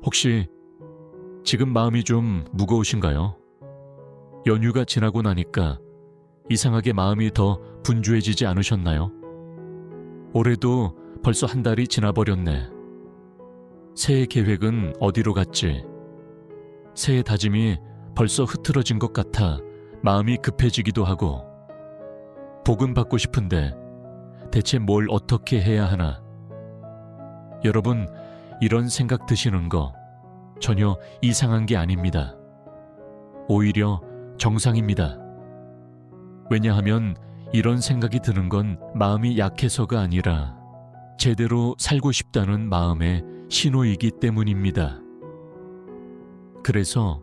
혹시 지금 마음이 좀 무거우신가요? 연휴가 지나고 나니까 이상하게 마음이 더 분주해지지 않으셨나요? 올해도 벌써 한 달이 지나버렸네. 새해 계획은 어디로 갔지? 새해 다짐이 벌써 흐트러진 것 같아 마음이 급해지기도 하고, 복은 받고 싶은데 대체 뭘 어떻게 해야 하나? 여러분, 이런 생각 드시는 거 전혀 이상한 게 아닙니다. 오히려 정상입니다. 왜냐하면 이런 생각이 드는 건 마음이 약해서가 아니라 제대로 살고 싶다는 마음의 신호이기 때문입니다. 그래서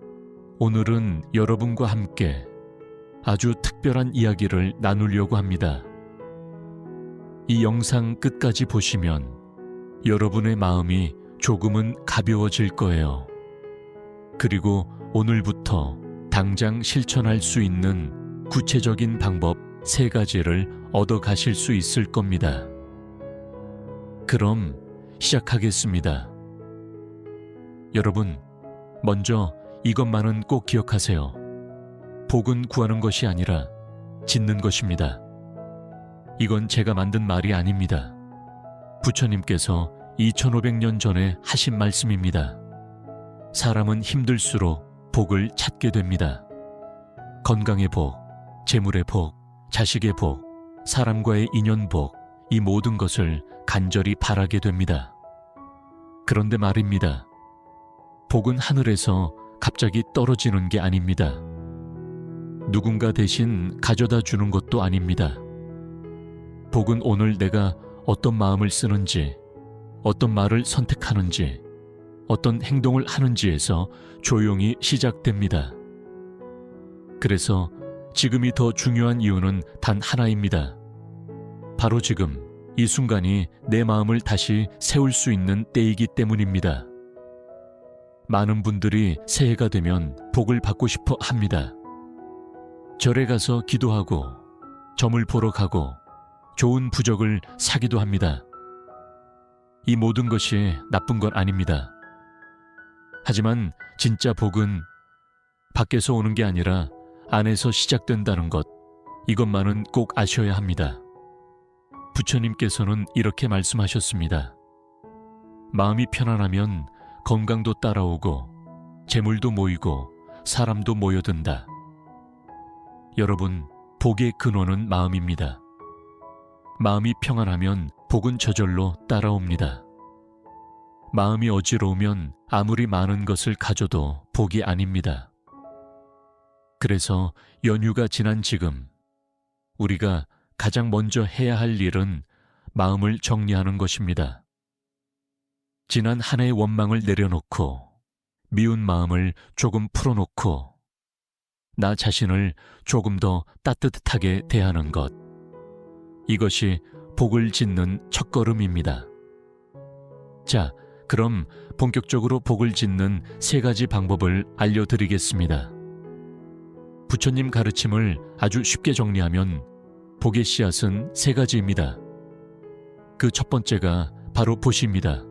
오늘은 여러분과 함께 아주 특별한 이야기를 나누려고 합니다. 이 영상 끝까지 보시면 여러분의 마음이 조금은 가벼워질 거예요. 그리고 오늘부터 당장 실천할 수 있는 구체적인 방법 3가지를 얻어 가실 수 있을 겁니다. 그럼 시작하겠습니다. 여러분, 먼저 이것만은 꼭 기억하세요. 복은 구하는 것이 아니라 짓는 것입니다. 이건 제가 만든 말이 아닙니다. 부처님께서 2500년 전에 하신 말씀입니다. 사람은 힘들수록 복을 찾게 됩니다. 건강의 복, 재물의 복, 자식의 복, 사람과의 인연 복, 이 모든 것을 간절히 바라게 됩니다. 그런데 말입니다. 복은 하늘에서 갑자기 떨어지는 게 아닙니다. 누군가 대신 가져다 주는 것도 아닙니다. 복은 오늘 내가 어떤 마음을 쓰는지, 어떤 말을 선택하는지, 어떤 행동을 하는지에서 조용히 시작됩니다. 그래서 지금이 더 중요한 이유는 단 하나입니다. 바로 지금, 이 순간이 내 마음을 다시 세울 수 있는 때이기 때문입니다. 많은 분들이 새해가 되면 복을 받고 싶어 합니다. 절에 가서 기도하고, 점을 보러 가고, 좋은 부적을 사기도 합니다. 이 모든 것이 나쁜 건 아닙니다. 하지만 진짜 복은 밖에서 오는 게 아니라 안에서 시작된다는 것, 이것만은 꼭 아셔야 합니다. 부처님께서는 이렇게 말씀하셨습니다. 마음이 편안하면 건강도 따라오고 재물도 모이고 사람도 모여든다. 여러분, 복의 근원은 마음입니다. 마음이 평안하면 복은 저절로 따라옵니다. 마음이 어지러우면 아무리 많은 것을 가져도 복이 아닙니다. 그래서 연휴가 지난 지금 우리가 가장 먼저 해야 할 일은 마음을 정리하는 것입니다. 지난 한 해의 원망을 내려놓고, 미운 마음을 조금 풀어놓고, 나 자신을 조금 더 따뜻하게 대하는 것, 이것이 복을 짓는 첫걸음입니다. 자, 그럼 본격적으로 복을 짓는 3가지 방법을 알려드리겠습니다. 부처님 가르침을 아주 쉽게 정리하면 복의 씨앗은 3가지입니다. 그 첫 번째가 바로 보시입니다.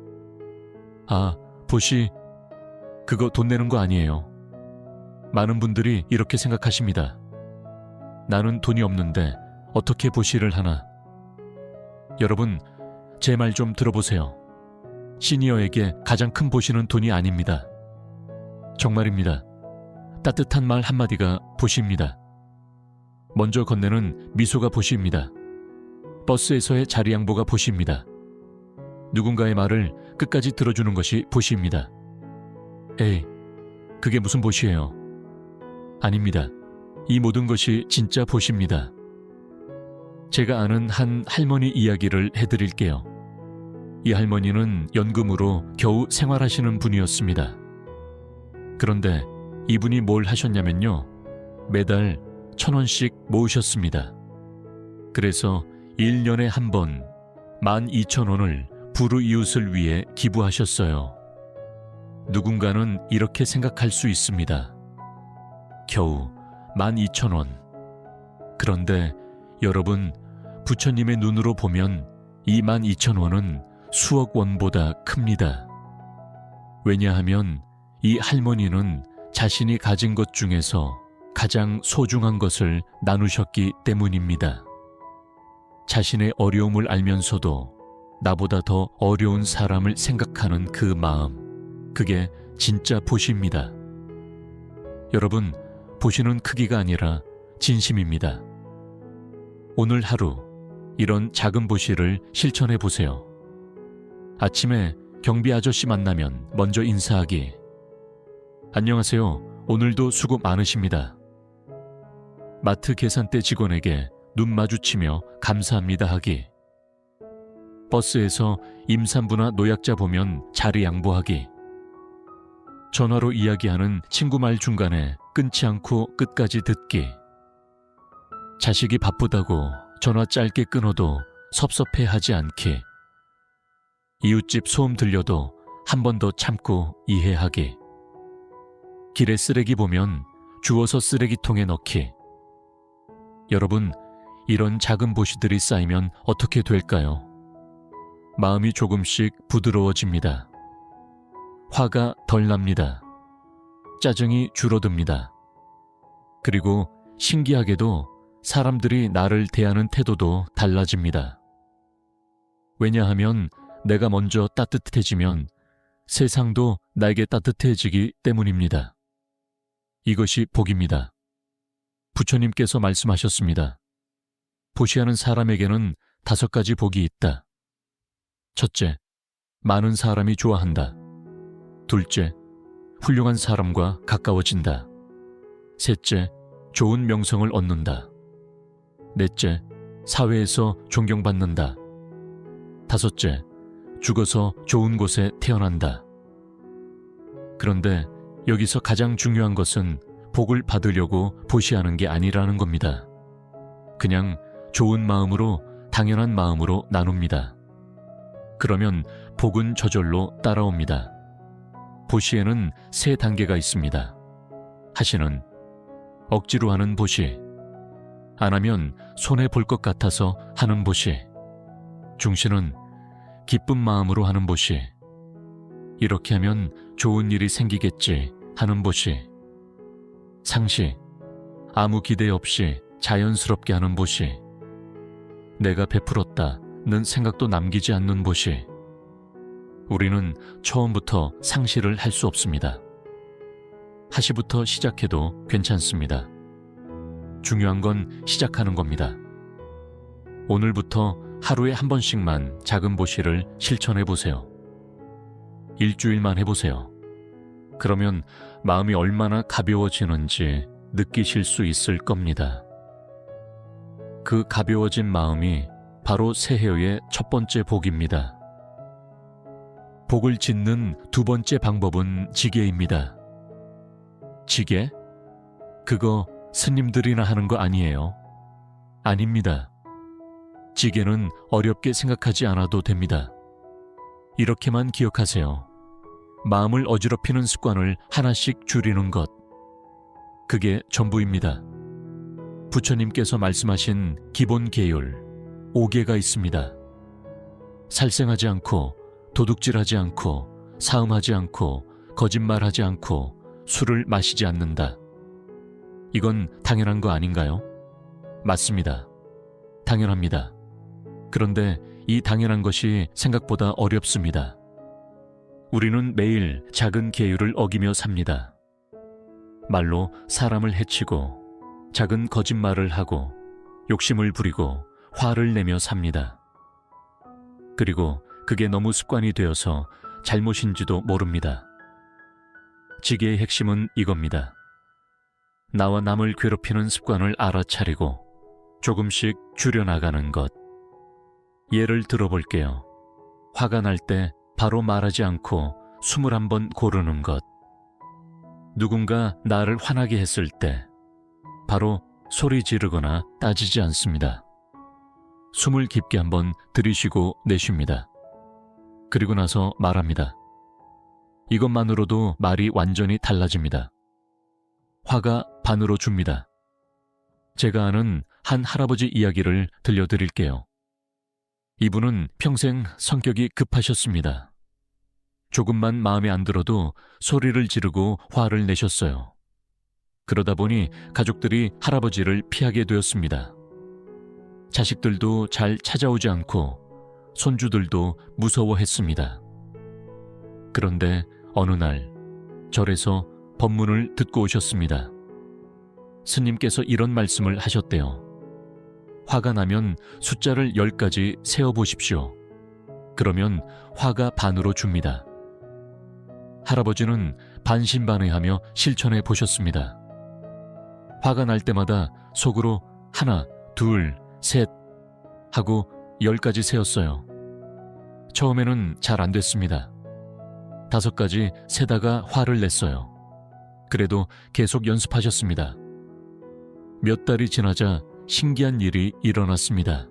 아, 보시, 그거 돈 내는 거 아니에요. 많은 분들이 이렇게 생각하십니다. 나는 돈이 없는데 어떻게 보시를 하나? 여러분, 제 말 좀 들어보세요. 시니어에게 가장 큰 보시는 돈이 아닙니다. 정말입니다. 따뜻한 말 한마디가 보시입니다. 먼저 건네는 미소가 보시입니다. 버스에서의 자리 양보가 보시입니다. 누군가의 말을 끝까지 들어주는 것이 보시입니다. 에이, 그게 무슨 보시예요? 아닙니다. 이 모든 것이 진짜 보시입니다. 제가 아는 한 할머니 이야기를 해드릴게요. 이 할머니는 연금으로 겨우 생활하시는 분이었습니다. 그런데 이분이 뭘 하셨냐면요, 매달 1,000원씩 모으셨습니다. 그래서 1년에 한 번 12,000원을 불우이웃을 위해 기부하셨어요. 누군가는 이렇게 생각할 수 있습니다. 겨우 12,000원. 그런데 여러분, 부처님의 눈으로 보면 이 12,000원은 수억 원보다 큽니다. 왜냐하면 이 할머니는 자신이 가진 것 중에서 가장 소중한 것을 나누셨기 때문입니다. 자신의 어려움을 알면서도 나보다 더 어려운 사람을 생각하는 그 마음, 그게 진짜 보시입니다. 여러분, 보시는 크기가 아니라 진심입니다. 오늘 하루 이런 작은 보시를 실천해 보세요. 아침에 경비 아저씨 만나면 먼저 인사하기. 안녕하세요. 오늘도 수고 많으십니다. 마트 계산대 직원에게 눈 마주치며 감사합니다 하기. 버스에서 임산부나 노약자 보면 자리 양보하기. 전화로 이야기하는 친구 말 중간에 끊지 않고 끝까지 듣기. 자식이 바쁘다고 전화 짧게 끊어도 섭섭해하지 않기. 이웃집 소음 들려도 한 번 더 참고 이해하기. 길에 쓰레기 보면 주워서 쓰레기통에 넣기. 여러분, 이런 작은 보시들이 쌓이면 어떻게 될까요? 마음이 조금씩 부드러워집니다. 화가 덜 납니다. 짜증이 줄어듭니다. 그리고 신기하게도 사람들이 나를 대하는 태도도 달라집니다. 왜냐하면 내가 먼저 따뜻해지면 세상도 나에게 따뜻해지기 때문입니다. 이것이 복입니다. 부처님께서 말씀하셨습니다. 보시하는 사람에게는 5가지 복이 있다. 첫째, 많은 사람이 좋아한다. 둘째, 훌륭한 사람과 가까워진다. 셋째, 좋은 명성을 얻는다. 넷째, 사회에서 존경받는다. 다섯째, 죽어서 좋은 곳에 태어난다. 그런데 여기서 가장 중요한 것은 복을 받으려고 보시하는 게 아니라는 겁니다. 그냥 좋은 마음으로, 당연한 마음으로 나눕니다. 그러면 복은 저절로 따라옵니다. 보시에는 3단계가 있습니다. 하시는, 억지로 하는 보시, 안 하면 손해볼 것 같아서 하는 보시, 중시는 기쁜 마음으로 하는 보시, 이렇게 하면 좋은 일이 생기겠지 하는 보시, 상시, 아무 기대 없이 자연스럽게 하는 보시, 내가 베풀었다는 생각도 남기지 않는 보시. 우리는 처음부터 상시를 할 수 없습니다. 하시부터 시작해도 괜찮습니다. 중요한 건 시작하는 겁니다. 오늘부터 하루에 한 번씩만 작은 보시를 실천해 보세요. 일주일만 해보세요. 그러면 마음이 얼마나 가벼워지는지 느끼실 수 있을 겁니다. 그 가벼워진 마음이 바로 새해의 첫 번째 복입니다. 복을 짓는 2번째 방법은 지게입니다. 지게? 그거 스님들이나 하는 거 아니에요? 아닙니다. 지게는 어렵게 생각하지 않아도 됩니다. 이렇게만 기억하세요. 마음을 어지럽히는 습관을 하나씩 줄이는 것. 그게 전부입니다. 부처님께서 말씀하신 기본 계율 5개가 있습니다. 살생하지 않고, 도둑질하지 않고, 사음하지 않고, 거짓말하지 않고, 술을 마시지 않는다. 이건 당연한 거 아닌가요? 맞습니다. 당연합니다. 그런데 이 당연한 것이 생각보다 어렵습니다. 우리는 매일 작은 계율을 어기며 삽니다. 말로 사람을 해치고, 작은 거짓말을 하고, 욕심을 부리고, 화를 내며 삽니다. 그리고 그게 너무 습관이 되어서 잘못인지도 모릅니다. 지게의 핵심은 이겁니다. 나와 남을 괴롭히는 습관을 알아차리고 조금씩 줄여나가는 것. 예를 들어볼게요. 화가 날 때 바로 말하지 않고 21번 고르는 것. 누군가 나를 화나게 했을 때 바로 소리 지르거나 따지지 않습니다. 숨을 깊게 한번 들이쉬고 내쉽니다. 그리고 나서 말합니다. 이것만으로도 말이 완전히 달라집니다. 화가 반으로 줍니다. 제가 아는 한 할아버지 이야기를 들려드릴게요. 이분은 평생 성격이 급하셨습니다. 조금만 마음에 안 들어도 소리를 지르고 화를 내셨어요. 그러다 보니 가족들이 할아버지를 피하게 되었습니다. 자식들도 잘 찾아오지 않고 손주들도 무서워했습니다. 그런데 어느 날 절에서 법문을 듣고 오셨습니다. 스님께서 이런 말씀을 하셨대요. 화가 나면 숫자를 10가지 세어보십시오. 그러면 화가 반으로 줍니다. 할아버지는 반신반의하며 실천해 보셨습니다. 화가 날 때마다 속으로 하나, 둘, 셋 하고 10가지 세었어요. 처음에는 잘 안 됐습니다. 5가지 세다가 화를 냈어요. 그래도 계속 연습하셨습니다. 몇 달이 지나자 신기한 일이 일어났습니다.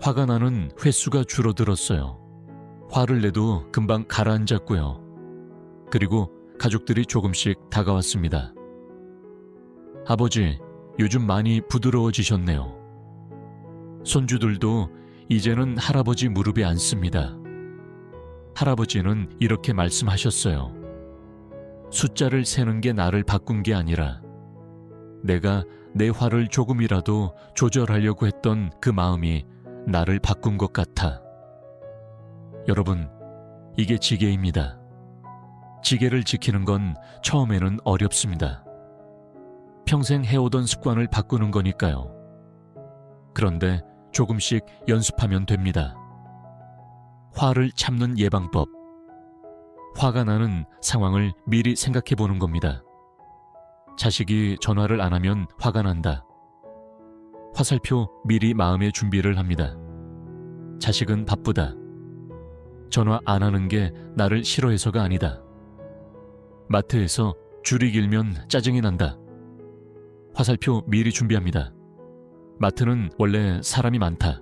화가 나는 횟수가 줄어들었어요. 화를 내도 금방 가라앉았고요. 그리고 가족들이 조금씩 다가왔습니다. 아버지, 요즘 많이 부드러워지셨네요. 손주들도 이제는 할아버지 무릎에 앉습니다. 할아버지는 이렇게 말씀하셨어요. 숫자를 세는 게 나를 바꾼 게 아니라 내가 내 화를 조금이라도 조절하려고 했던 그 마음이 나를 바꾼 것 같아. 여러분, 이게 지계입니다. 지계를 지키는 건 처음에는 어렵습니다. 평생 해오던 습관을 바꾸는 거니까요. 그런데 조금씩 연습하면 됩니다. 화를 참는 예방법. 화가 나는 상황을 미리 생각해 보는 겁니다. 자식이 전화를 안 하면 화가 난다. 화살표 미리 마음의 준비를 합니다. 자식은 바쁘다. 전화 안 하는 게 나를 싫어해서가 아니다. 마트에서 줄이 길면 짜증이 난다. 화살표 미리 준비합니다. 마트는 원래 사람이 많다.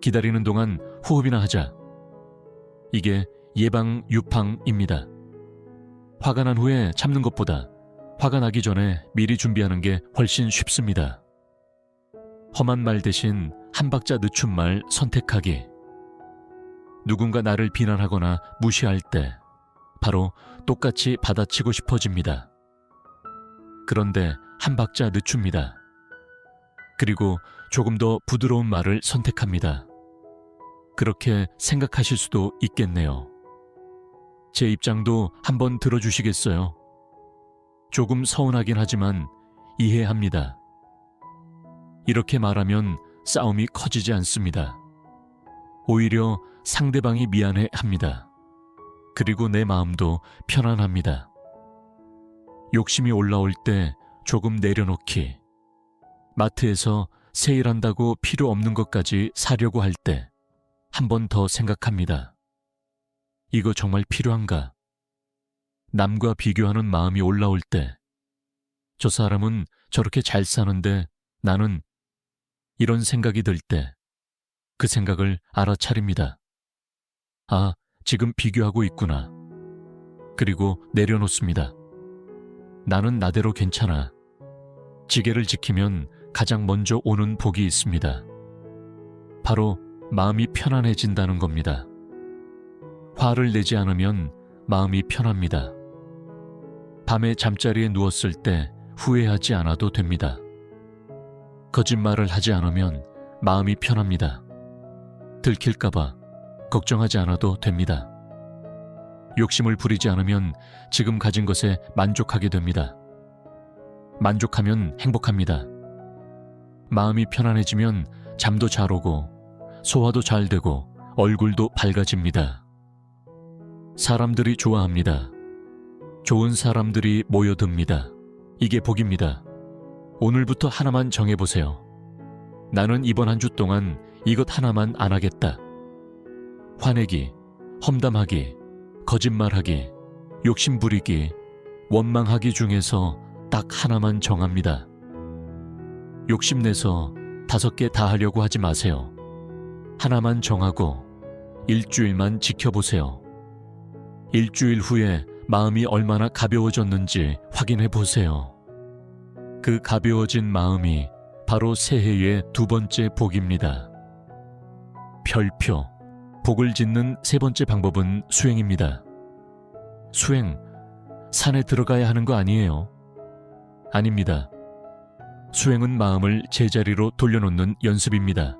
기다리는 동안 호흡이나 하자. 이게 예방 유팡입니다. 화가 난 후에 참는 것보다 화가 나기 전에 미리 준비하는 게 훨씬 쉽습니다. 험한 말 대신 한 박자 늦춘 말 선택하기. 누군가 나를 비난하거나 무시할 때 바로 똑같이 받아치고 싶어집니다. 그런데 한 박자 늦춥니다. 그리고 조금 더 부드러운 말을 선택합니다. 그렇게 생각하실 수도 있겠네요. 제 입장도 한번 들어주시겠어요? 조금 서운하긴 하지만 이해합니다. 이렇게 말하면 싸움이 커지지 않습니다. 오히려 상대방이 미안해합니다. 그리고 내 마음도 편안합니다. 욕심이 올라올 때 조금 내려놓기. 마트에서 세일한다고 필요 없는 것까지 사려고 할 때 한 번 더 생각합니다. 이거 정말 필요한가? 남과 비교하는 마음이 올라올 때 저 사람은 저렇게 잘 사는데 나는 이런 생각이 들 때 그 생각을 알아차립니다. 아, 지금 비교하고 있구나. 그리고 내려놓습니다. 나는 나대로 괜찮아. 지계를 지키면 가장 먼저 오는 복이 있습니다. 바로 마음이 편안해진다는 겁니다. 화를 내지 않으면 마음이 편합니다. 밤에 잠자리에 누웠을 때 후회하지 않아도 됩니다. 거짓말을 하지 않으면 마음이 편합니다. 들킬까봐 걱정하지 않아도 됩니다. 욕심을 부리지 않으면 지금 가진 것에 만족하게 됩니다. 만족하면 행복합니다. 마음이 편안해지면 잠도 잘 오고 소화도 잘 되고 얼굴도 밝아집니다. 사람들이 좋아합니다. 좋은 사람들이 모여듭니다. 이게 복입니다. 오늘부터 하나만 정해보세요. 나는 이번 한 주 동안 이것 하나만 안 하겠다. 화내기, 험담하기, 거짓말하기, 욕심부리기, 원망하기 중에서 딱 하나만 정합니다. 욕심내서 5개 다 하려고 하지 마세요. 하나만 정하고 일주일만 지켜보세요. 일주일 후에 마음이 얼마나 가벼워졌는지 확인해 보세요. 그 가벼워진 마음이 바로 새해의 2번째 복입니다. 별표. 복을 짓는 세 번째 방법은 수행입니다. 수행, 산에 들어가야 하는 거 아니에요? 아닙니다. 수행은 마음을 제자리로 돌려놓는 연습입니다.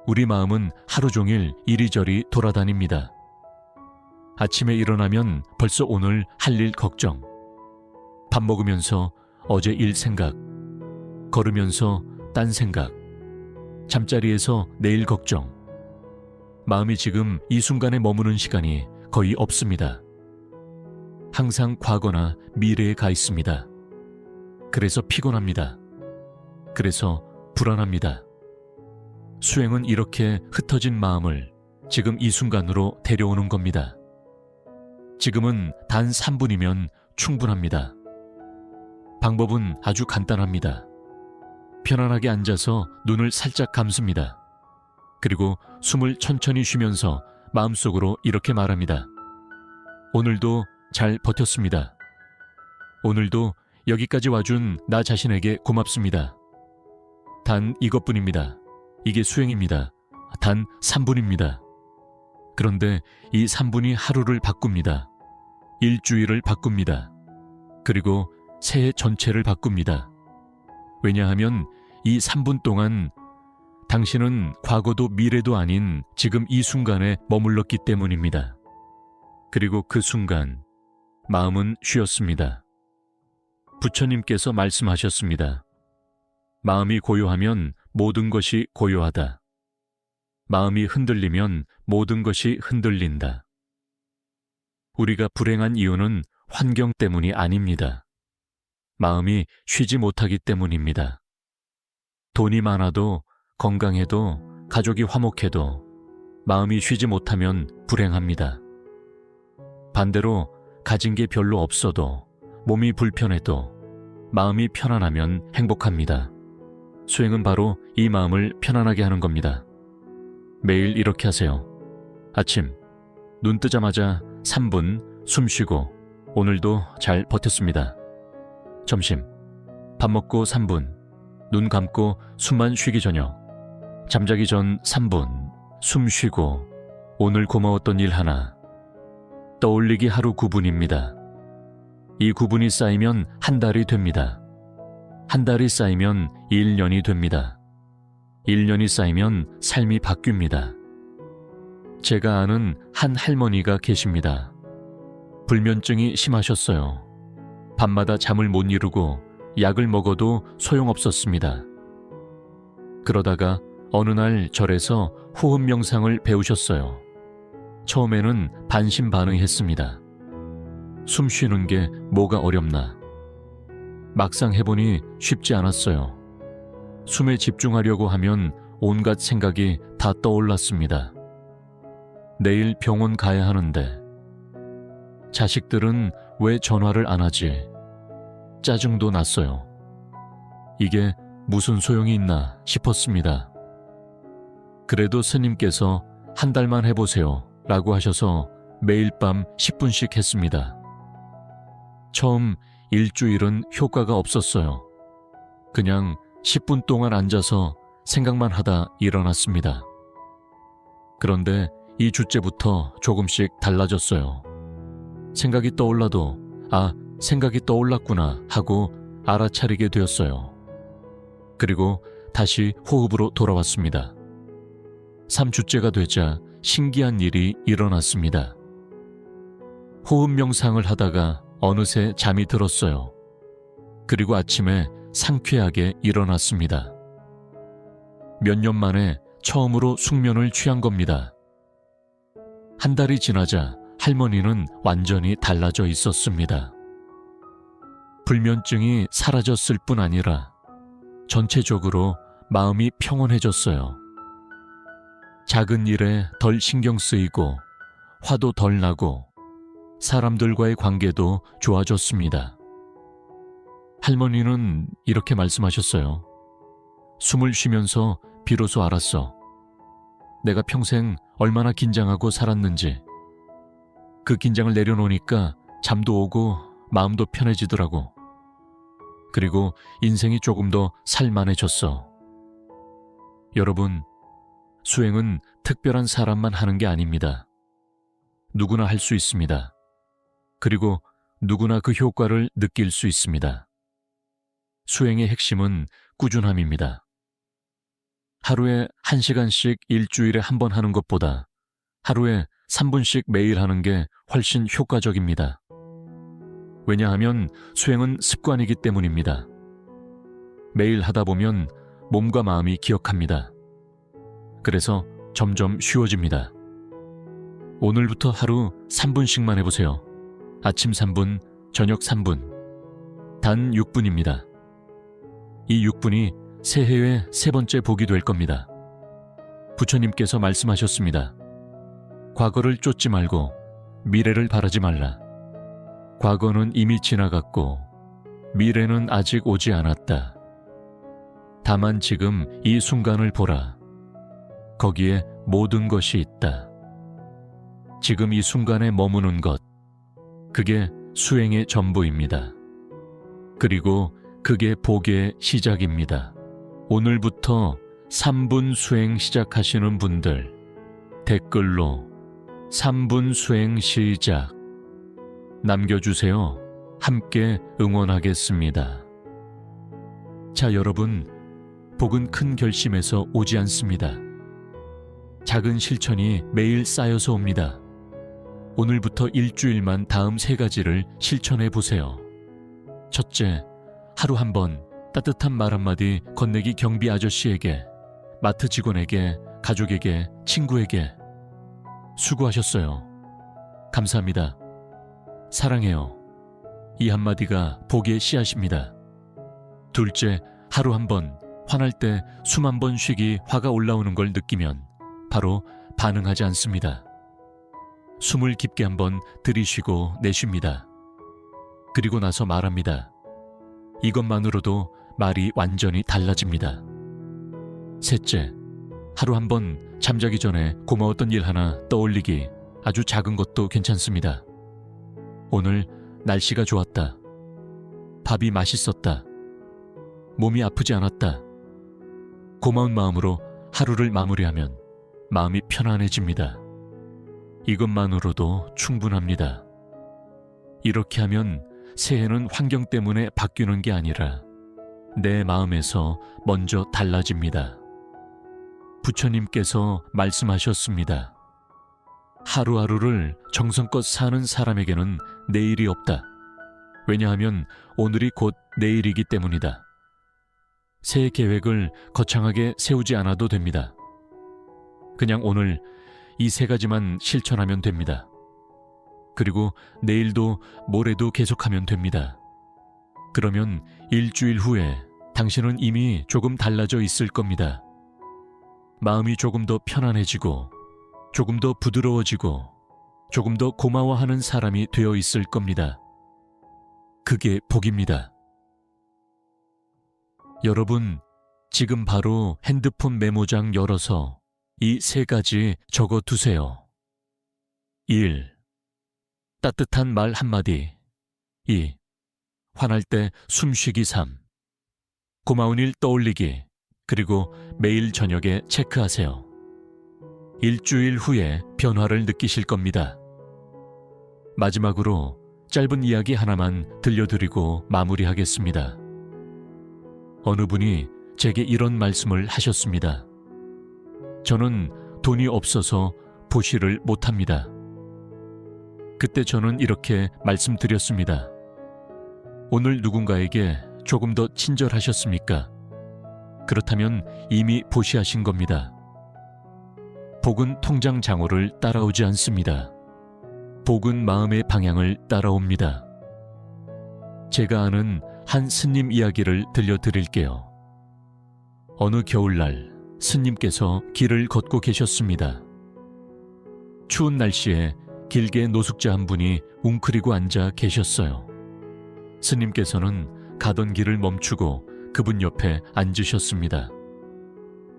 우리 마음은 하루 종일 이리저리 돌아다닙니다. 아침에 일어나면 벌써 오늘 할 일 걱정, 밥 먹으면서 어제 일 생각, 걸으면서 딴 생각, 잠자리에서 내일 걱정. 마음이 지금 이 순간에 머무는 시간이 거의 없습니다. 항상 과거나 미래에 가 있습니다. 그래서 피곤합니다. 그래서 불안합니다. 수행은 이렇게 흩어진 마음을 지금 이 순간으로 데려오는 겁니다. 지금은 단 3분이면 충분합니다. 방법은 아주 간단합니다. 편안하게 앉아서 눈을 살짝 감습니다. 그리고 숨을 천천히 쉬면서 마음속으로 이렇게 말합니다. 오늘도 잘 버텼습니다. 오늘도 여기까지 와준 나 자신에게 고맙습니다. 단 이것뿐입니다. 이게 수행입니다. 단 3분입니다. 그런데 이 3분이 하루를 바꿉니다. 일주일을 바꿉니다. 그리고 새해 전체를 바꿉니다. 왜냐하면 이 3분 동안 당신은 과거도 미래도 아닌 지금 이 순간에 머물렀기 때문입니다. 그리고 그 순간 마음은 쉬었습니다. 부처님께서 말씀하셨습니다. 마음이 고요하면 모든 것이 고요하다. 마음이 흔들리면 모든 것이 흔들린다. 우리가 불행한 이유는 환경 때문이 아닙니다. 마음이 쉬지 못하기 때문입니다. 돈이 많아도 건강해도 가족이 화목해도 마음이 쉬지 못하면 불행합니다. 반대로 가진 게 별로 없어도 몸이 불편해도 마음이 편안하면 행복합니다. 수행은 바로 이 마음을 편안하게 하는 겁니다. 매일 이렇게 하세요. 아침, 눈 뜨자마자 3분 숨 쉬고 오늘도 잘 버텼습니다. 점심, 밥 먹고 3분, 눈 감고 숨만 쉬기 전혀. 잠자기 전 3분, 숨 쉬고 오늘 고마웠던 일 하나. 떠올리기 하루 9분입니다. 이 9분이 쌓이면 한 달이 됩니다. 한 달이 쌓이면 1년이 됩니다. 1년이 쌓이면 삶이 바뀝니다. 제가 아는 한 할머니가 계십니다. 불면증이 심하셨어요. 밤마다 잠을 못 이루고 약을 먹어도 소용없었습니다. 그러다가 어느 날 절에서 호흡 명상을 배우셨어요. 처음에는 반신반의했습니다. 숨 쉬는 게 뭐가 어렵나. 막상 해보니 쉽지 않았어요. 숨에 집중하려고 하면 온갖 생각이 다 떠올랐습니다. 내일 병원 가야 하는데 자식들은 왜 전화를 안 하지? 짜증도 났어요. 이게 무슨 소용이 있나 싶었습니다. 그래도 스님께서 한 달만 해보세요 라고 하셔서 매일 밤 10분씩 했습니다. 처음 일주일은 효과가 없었어요. 그냥 10분 동안 앉아서 생각만 하다 일어났습니다. 그런데 이 주째부터 조금씩 달라졌어요. 생각이 떠올라도 생각이 떠올랐구나 하고 알아차리게 되었어요. 그리고 다시 호흡으로 돌아왔습니다. 3주째가 되자 신기한 일이 일어났습니다. 호흡 명상을 하다가 어느새 잠이 들었어요. 그리고 아침에 상쾌하게 일어났습니다. 몇 년 만에 처음으로 숙면을 취한 겁니다. 한 달이 지나자 할머니는 완전히 달라져 있었습니다. 불면증이 사라졌을 뿐 아니라 전체적으로 마음이 평온해졌어요. 작은 일에 덜 신경 쓰이고 화도 덜 나고 사람들과의 관계도 좋아졌습니다. 할머니는 이렇게 말씀하셨어요. 숨을 쉬면서 비로소 알았어. 내가 평생 얼마나 긴장하고 살았는지. 그 긴장을 내려놓으니까 잠도 오고 마음도 편해지더라고. 그리고 인생이 조금 더 살만해졌어. 여러분, 수행은 특별한 사람만 하는 게 아닙니다. 누구나 할 수 있습니다. 그리고 누구나 그 효과를 느낄 수 있습니다. 수행의 핵심은 꾸준함입니다. 하루에 1시간씩 일주일에 한 번 하는 것보다 하루에 3분씩 매일 하는 게 훨씬 효과적입니다. 왜냐하면 수행은 습관이기 때문입니다. 매일 하다 보면 몸과 마음이 기억합니다. 그래서 점점 쉬워집니다. 오늘부터 하루 3분씩만 해보세요. 아침 3분, 저녁 3분. 단 6분입니다. 이 6분이 새해의 세 번째 복이 될 겁니다. 부처님께서 말씀하셨습니다. 과거를 쫓지 말고 미래를 바라지 말라. 과거는 이미 지나갔고 미래는 아직 오지 않았다. 다만 지금 이 순간을 보라. 거기에 모든 것이 있다. 지금 이 순간에 머무는 것, 그게 수행의 전부입니다. 그리고 그게 복의 시작입니다. 오늘부터 3분 수행 시작하시는 분들, 댓글로 3분 수행 시작 남겨주세요. 함께 응원하겠습니다. 자, 여러분, 복은 큰 결심에서 오지 않습니다. 작은 실천이 매일 쌓여서 옵니다. 오늘부터 일주일만 다음 3가지를 실천해 보세요. 첫째, 하루 한 번 따뜻한 말 한마디 건네기 경비 아저씨에게, 마트 직원에게, 가족에게, 친구에게. 수고하셨어요. 감사합니다. 사랑해요. 이 한마디가 복의 씨앗입니다. 둘째, 하루 한 번 화날 때 숨 한 번 쉬기 화가 올라오는 걸 느끼면 바로 반응하지 않습니다. 숨을 깊게 한번 들이쉬고 내쉽니다. 그리고 나서 말합니다. 이것만으로도 말이 완전히 달라집니다. 셋째, 하루 한 번 잠자기 전에 고마웠던 일 하나 떠올리기. 아주 작은 것도 괜찮습니다. 오늘 날씨가 좋았다. 밥이 맛있었다. 몸이 아프지 않았다. 고마운 마음으로 하루를 마무리하면 마음이 편안해집니다. 이것만으로도 충분합니다. 이렇게 하면 새해는 환경 때문에 바뀌는 게 아니라 내 마음에서 먼저 달라집니다. 부처님께서 말씀하셨습니다. 하루하루를 정성껏 사는 사람에게는 내일이 없다. 왜냐하면 오늘이 곧 내일이기 때문이다. 새해 계획을 거창하게 세우지 않아도 됩니다. 그냥 오늘 이 3가지만 실천하면 됩니다. 그리고 내일도 모레도 계속하면 됩니다. 그러면 일주일 후에 당신은 이미 조금 달라져 있을 겁니다. 마음이 조금 더 편안해지고 조금 더 부드러워지고 조금 더 고마워하는 사람이 되어 있을 겁니다. 그게 복입니다. 여러분, 지금 바로 핸드폰 메모장 열어서 이 3가지 적어두세요. 1. 따뜻한 말 한마디. 2. 화날 때 숨쉬기 3. 고마운 일 떠올리기. 그리고 매일 저녁에 체크하세요. 일주일 후에 변화를 느끼실 겁니다. 마지막으로 짧은 이야기 하나만 들려드리고 마무리하겠습니다. 어느 분이 제게 이런 말씀을 하셨습니다. 저는 돈이 없어서 보시를 못합니다. 그때 저는 이렇게 말씀드렸습니다. 오늘 누군가에게 조금 더 친절하셨습니까? 그렇다면 이미 보시하신 겁니다. 복은 통장 잔고를 따라오지 않습니다. 복은 마음의 방향을 따라옵니다. 제가 아는 한 스님 이야기를 들려드릴게요. 어느 겨울날 스님께서 길을 걷고 계셨습니다. 추운 날씨에 길게 노숙자 한 분이 웅크리고 앉아 계셨어요. 스님께서는 가던 길을 멈추고 그분 옆에 앉으셨습니다.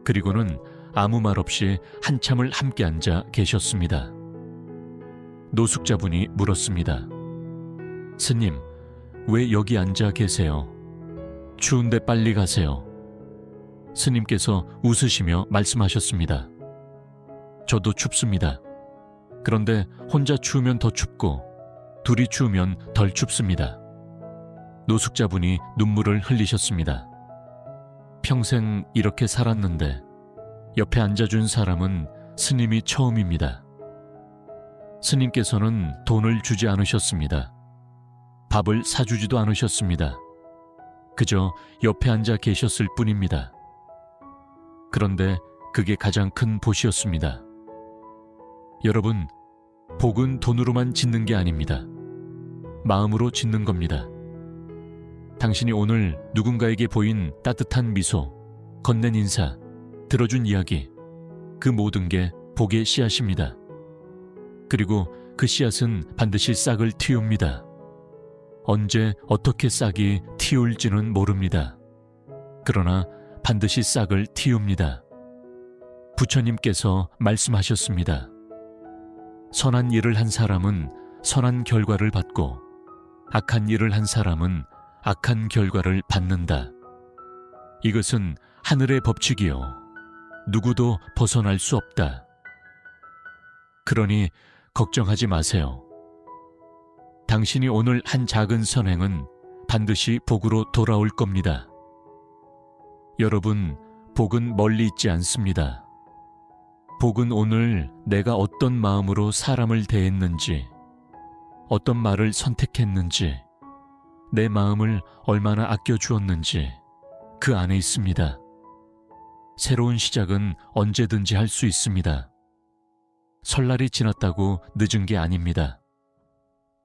그리고는 아무 말 없이 한참을 함께 앉아 계셨습니다. 노숙자분이 물었습니다. 스님, 왜 여기 앉아 계세요? 추운데 빨리 가세요. 스님께서 웃으시며 말씀하셨습니다. 저도 춥습니다. 그런데 혼자 추우면 더 춥고 둘이 추우면 덜 춥습니다. 노숙자분이 눈물을 흘리셨습니다. 평생 이렇게 살았는데 옆에 앉아준 사람은 스님이 처음입니다. 스님께서는 돈을 주지 않으셨습니다. 밥을 사주지도 않으셨습니다. 그저 옆에 앉아 계셨을 뿐입니다. 그런데 그게 가장 큰 보시였습니다. 여러분, 복은 돈으로만 짓는 게 아닙니다. 마음으로 짓는 겁니다. 당신이 오늘 누군가에게 보인 따뜻한 미소, 건넨 인사, 들어준 이야기, 그 모든 게 복의 씨앗입니다. 그리고 그 씨앗은 반드시 싹을 틔웁니다. 언제 어떻게 싹이 틔울지는 모릅니다. 그러나 반드시 싹을 틔웁니다. 부처님께서 말씀하셨습니다. 선한 일을 한 사람은 선한 결과를 받고 악한 일을 한 사람은 악한 결과를 받는다. 이것은 하늘의 법칙이요. 누구도 벗어날 수 없다. 그러니 걱정하지 마세요. 당신이 오늘 한 작은 선행은 반드시 복으로 돌아올 겁니다. 여러분, 복은 멀리 있지 않습니다. 복은 오늘 내가 어떤 마음으로 사람을 대했는지, 어떤 말을 선택했는지, 내 마음을 얼마나 아껴주었는지 그 안에 있습니다. 새로운 시작은 언제든지 할 수 있습니다. 설날이 지났다고 늦은 게 아닙니다.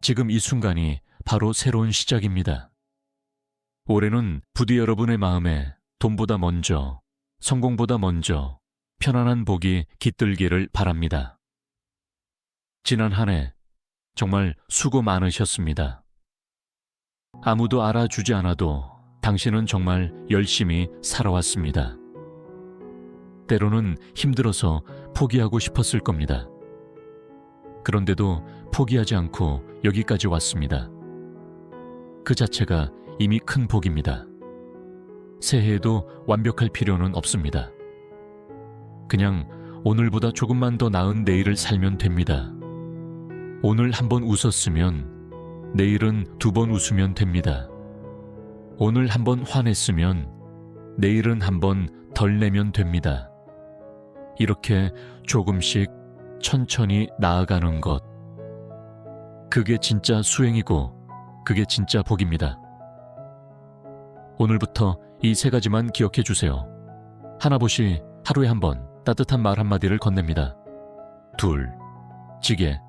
지금 이 순간이 바로 새로운 시작입니다. 올해는 부디 여러분의 마음에 돈보다 먼저, 성공보다 먼저 편안한 복이 깃들기를 바랍니다. 지난 한 해 정말 수고 많으셨습니다. 아무도 알아주지 않아도 당신은 정말 열심히 살아왔습니다. 때로는 힘들어서 포기하고 싶었을 겁니다. 그런데도 포기하지 않고 여기까지 왔습니다. 그 자체가 이미 큰 복입니다. 새해에도 완벽할 필요는 없습니다. 그냥 오늘보다 조금만 더 나은 내일을 살면 됩니다. 오늘 한번 웃었으면 내일은 2번 웃으면 됩니다. 오늘 한번 화냈으면 내일은 한번 덜 내면 됩니다. 이렇게 조금씩 천천히 나아가는 것. 그게 진짜 수행이고 그게 진짜 복입니다. 오늘부터 이 3가지만 기억해 주세요. 하나보시 하루에 한 번 따뜻한 말 한마디를 건넵니다. 2. 지게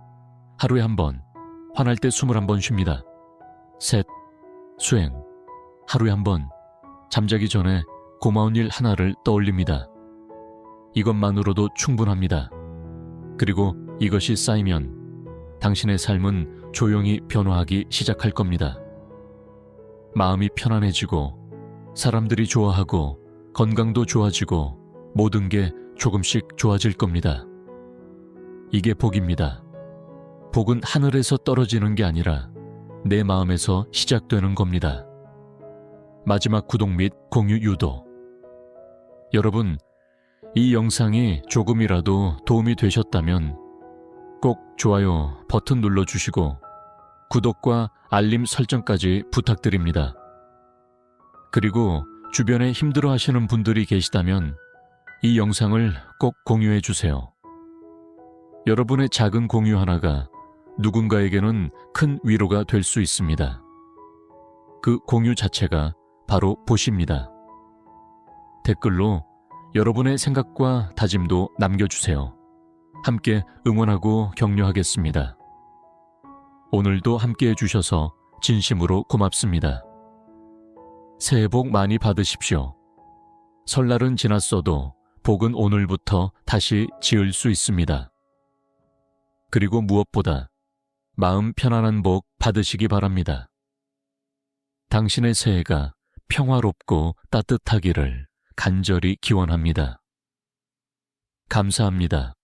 하루에 한 번 화날 때 숨을 한 번 쉽니다. 3. 수행 하루에 한 번 잠자기 전에 고마운 일 하나를 떠올립니다. 이것만으로도 충분합니다. 그리고 이것이 쌓이면 당신의 삶은 조용히 변화하기 시작할 겁니다. 마음이 편안해지고 사람들이 좋아하고 건강도 좋아지고 모든 게 조금씩 좋아질 겁니다. 이게 복입니다. 복은 하늘에서 떨어지는 게 아니라 내 마음에서 시작되는 겁니다. 마지막 구독 및 공유 유도. 여러분, 이 영상이 조금이라도 도움이 되셨다면 꼭 좋아요 버튼 눌러주시고 구독과 알림 설정까지 부탁드립니다. 그리고 주변에 힘들어하시는 분들이 계시다면 이 영상을 꼭 공유해 주세요. 여러분의 작은 공유 하나가 누군가에게는 큰 위로가 될 수 있습니다. 그 공유 자체가 바로 보시입니다. 댓글로 여러분의 생각과 다짐도 남겨주세요. 함께 응원하고 격려하겠습니다. 오늘도 함께 해주셔서 진심으로 고맙습니다. 새해 복 많이 받으십시오. 설날은 지났어도 복은 오늘부터 다시 지을 수 있습니다. 그리고 무엇보다 마음 편안한 복 받으시기 바랍니다. 당신의 새해가 평화롭고 따뜻하기를 간절히 기원합니다. 감사합니다.